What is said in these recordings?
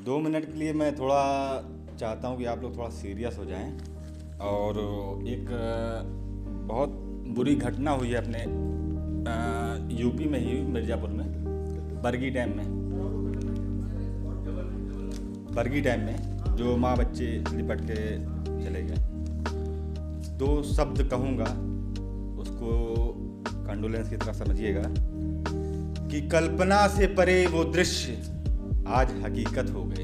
2 minute के लिए मैं थोड़ा चाहता हूँ कि आप लोग थोड़ा सीरियस हो जाएं। और एक बहुत बुरी घटना हुई है अपने यूपी में ही, मिर्ज़ापुर में, बरगी डैम में जो माँ बच्चे लिपट के चले गए। 2 शब्द कहूँगा, उसको कंडोलेंस की तरह समझिएगा कि कल्पना से परे वो दृश्य आज हकीकत हो गए।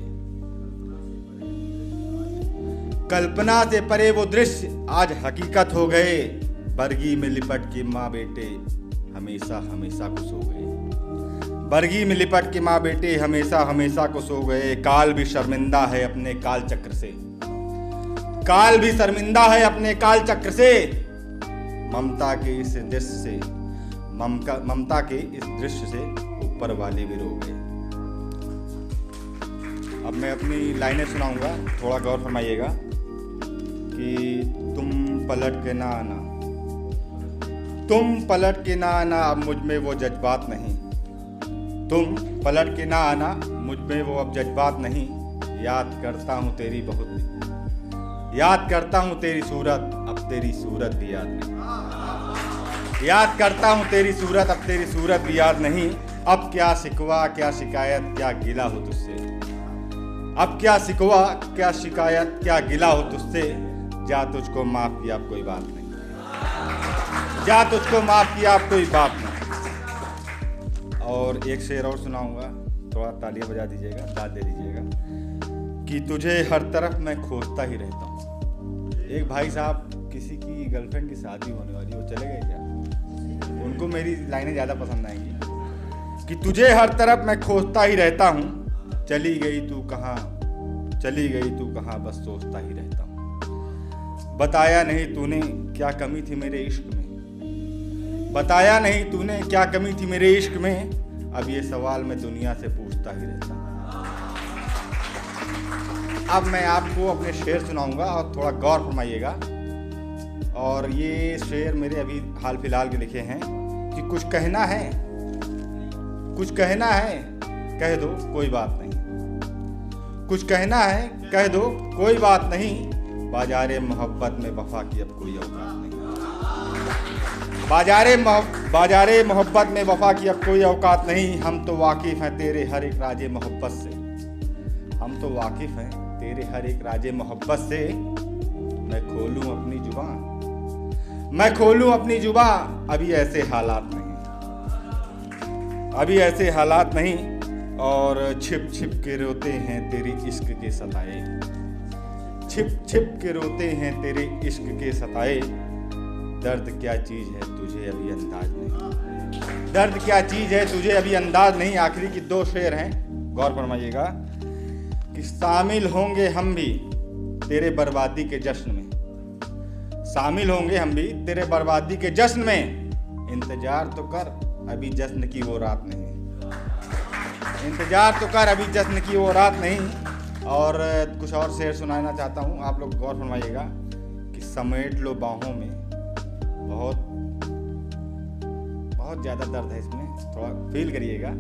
कल्पना से परे वो दृश्य आज हकीकत हो गए। बरगी में लिपट के माँ बेटे हमेशा हमेशा को सो गए। बरगी में लिपट के माँ बेटे हमेशा हमेशा को सो गए। काल भी शर्मिंदा है अपने काल चक्र से, काल भी शर्मिंदा है अपने काल चक्र से। ममता के इस दृश्य से, ममता के इस दृश्य से ऊपर वाले भी रो गए। अब मैं अपनी लाइनें सुनाऊंगा, थोड़ा गौर फरमाइएगा कि तुम पलट के ना आना, तुम पलट के ना आना, अब मुझ में वो जज्बात नहीं। तुम पलट के ना आना, मुझ में वो अब जज्बात नहीं। याद करता हूँ तेरी बहुत, याद करता हूँ तेरी सूरत, अब तेरी सूरत भी याद नहीं। याद करता हूँ तेरी सूरत, अब तेरी सूरत भी याद नहीं। अब क्या शिकवा क्या शिकायत क्या गिला हो तुझसे, अब क्या शिकवा क्या शिकायत क्या गिला हो तुझसे। जा तुझको माफ किया अब कोई बात नहीं, जा तुझको माफ किया अब कोई बात नहीं। और एक शेर और सुनाऊंगा, थोड़ा तालियां बजा दीजिएगा, दाद दे दीजिएगा कि तुझे हर तरफ मैं खोजता ही रहता हूँ। एक भाई साहब, किसी की गर्लफ्रेंड की शादी होने वाली, वो चले गए क्या, उनको मेरी लाइनें ज़्यादा पसंद आएंगी कि तुझे हर तरफ मैं खोजता ही रहता हूँ। चली गई तू कहाँ, चली गई तू कहाँ, बस सोचता ही रहता हूँ। बताया नहीं तूने क्या कमी थी मेरे इश्क में, बताया नहीं तूने क्या कमी थी मेरे इश्क में। अब ये सवाल मैं दुनिया से पूछता ही रहता हूँ। अब मैं आपको अपने शेर सुनाऊंगा और थोड़ा गौर फरमाइएगा। और ये शेर मेरे अभी हाल फिलहाल के लिखे हैं कि कुछ कहना है, कुछ कहना है कह दो कोई बात नहीं, कुछ कहना है कह दो कोई बात नहीं। बाजारे मोहब्बत में वफा की अब कोई औकात नहीं, बाजारे मोहब्बत में वफा की अब कोई औकात नहीं। हम तो वाकिफ हैं तेरे हर एक राजे मोहब्बत से, हम तो वाकिफ हैं तेरे हर एक राजे मोहब्बत से। मैं खोलूं अपनी जुबान, मैं खोलूं अपनी जुबान, अभी ऐसे हालात नहीं, अभी ऐसे हालात नहीं। और छिप छिप के रोते हैं तेरी इश्क के सताए, छिप छिप के रोते हैं तेरे इश्क के सताए। दर्द क्या चीज़ है तुझे अभी अंदाज नहीं, दर्द क्या चीज़ है तुझे अभी अंदाज नहीं। आखिरी की 2 शेर हैं, गौर फरमाइएगा कि शामिल होंगे हम भी तेरे बर्बादी के जश्न में, शामिल होंगे हम भी तेरे बर्बादी के जश्न में। इंतजार तो कर अभी जश्न की वो रात नहीं, इंतजार तो कर अभी जश्न की वो रात नहीं। और कुछ और शेर सुनाना चाहता हूँ, आप लोग गौर फरमाइएगा कि समेट लो बाहों में, बहुत बहुत ज़्यादा दर्द है इसमें, थोड़ा फील करिएगा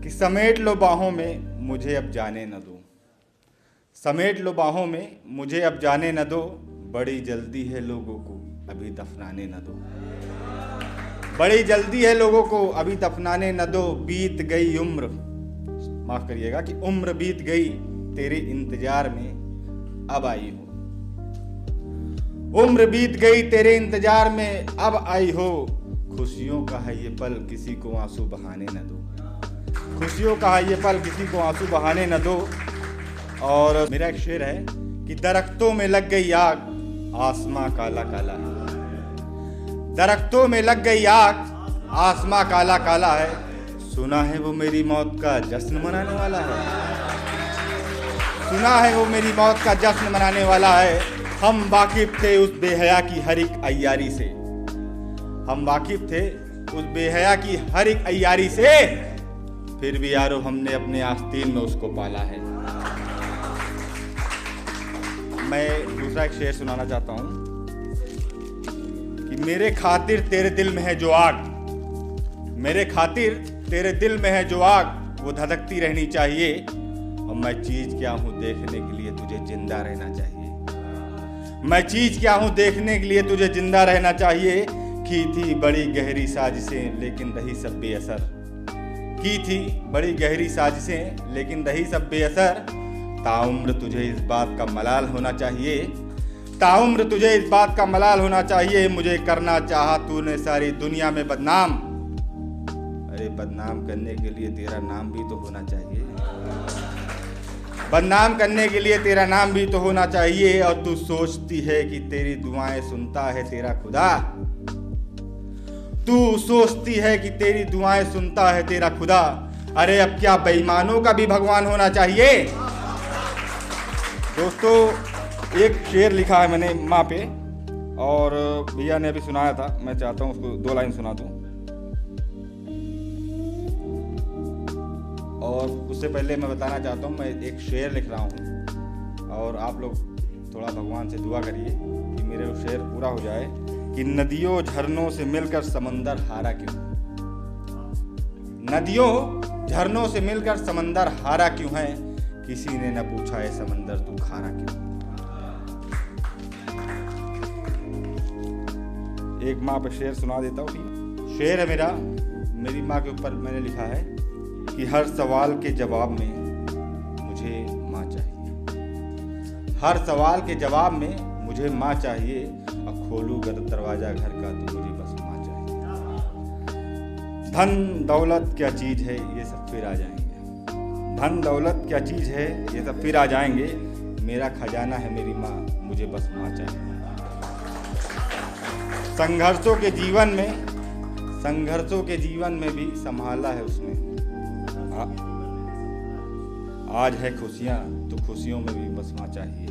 कि समेट लो बाहों में मुझे अब जाने न दो, समेट लो बाहों में मुझे अब जाने न दो। बड़ी जल्दी है लोगों को अभी दफनाने न दो, बड़ी जल्दी है लोगों को अभी दफनाने न दो। बीत गई उम्र, माफ करिएगा कि उम्र बीत गई तेरे इंतजार में अब आई हो, उम्र बीत गई तेरे इंतजार में अब आई हो। खुशियों का है ये पल किसी को आंसू बहाने न दो, खुशियों का है ये पल किसी को आंसू बहाने न दो। और मेरा एक शेर है कि दरख्तों में लग गई आग आसमां काला काला है, दरख्तों में लग गई आग आसमां काला काला है। सुना है वो मेरी मौत का जश्न मनाने वाला है, सुना है वो मेरी मौत का जश्न मनाने वाला है। हम वाकिफ थे उस बेहया की हर एक अय्यारी से, हम वाकिफ थे उस बेहया की हर एक अय्यारी से। फिर भी यारो हमने अपने आस्तीन में उसको पाला है। मैं दूसरा एक शेर सुनाना चाहता हूँ कि मेरे खातिर तेरे दिल में है जो आग, मेरे खातिर तेरे दिल में है जो आग, वो धधकती रहनी चाहिए। और मैं चीज क्या हूं देखने के लिए तुझे जिंदा रहना चाहिए। मैं चीज क्या हूं देखने के लिए तुझे जिंदा रहना चाहिए। की थी बड़ी गहरी साजिशें लेकिन रही सब बेअसर। की थी बड़ी गहरी साजिशें लेकिन रही सब बेअसर। ताउम्र तुझे इस बात का मलाल होना चाहिए। ताउम्र तुझे इस बात का मलाल होना चाहिए। मुझे करना चाहा तूने सारी दुनिया में बदनाम। अरे बदनाम करने के लिए तेरा नाम भी तो होना चाहिए। बदनाम करने के लिए तेरा नाम भी तो होना चाहिए। और तू सोचती है कि तेरी दुआएं सुनता है तेरा खुदा। तू सोचती है कि तेरी दुआएं सुनता है तेरा खुदा। अरे अब क्या बेईमानों का भी भगवान होना चाहिए। दोस्तों एक शेर लिखा है मैंने माँ पे, और भैया ने अभी सुनाया था, मैं चाहता हूँ उसको 2 लाइन सुना दूँ। और उससे पहले मैं बताना चाहता हूँ, मैं एक शेर लिख रहा हूँ और आप लोग थोड़ा भगवान से दुआ करिए कि मेरे वो शेर पूरा हो जाए। कि नदियों झरनों से मिलकर समंदर हारा क्यों। नदियों झरनों से मिलकर समंदर हारा क्यों है। किसी ने न पूछा है समंदर तू खारा क्यों। एक माँ पे शेर सुना देता हूँ। शेर है मेरा, मेरी माँ के ऊपर मैंने लिखा है कि हर सवाल के जवाब में मुझे माँ चाहिए। हर सवाल के जवाब में मुझे माँ चाहिए। और खोलूं अगर दरवाजा घर का तो मुझे बस माँ चाहिए। धन दौलत क्या चीज है ये सब फिर आ जाएंगे। धन दौलत क्या चीज है ये सब फिर आ जाएंगे। मेरा खजाना है मेरी माँ, मुझे बस माँ चाहिए। संघर्षों के जीवन में भी संभाला है उसने। आज है खुशियां तो खुशियों में भी बस माँ चाहिए।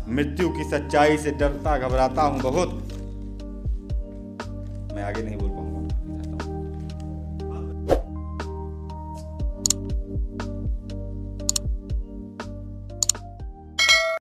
मृत्यु की सच्चाई से डरता घबराता हूं बहुत। मैं आगे नहीं बोल पाऊंगा।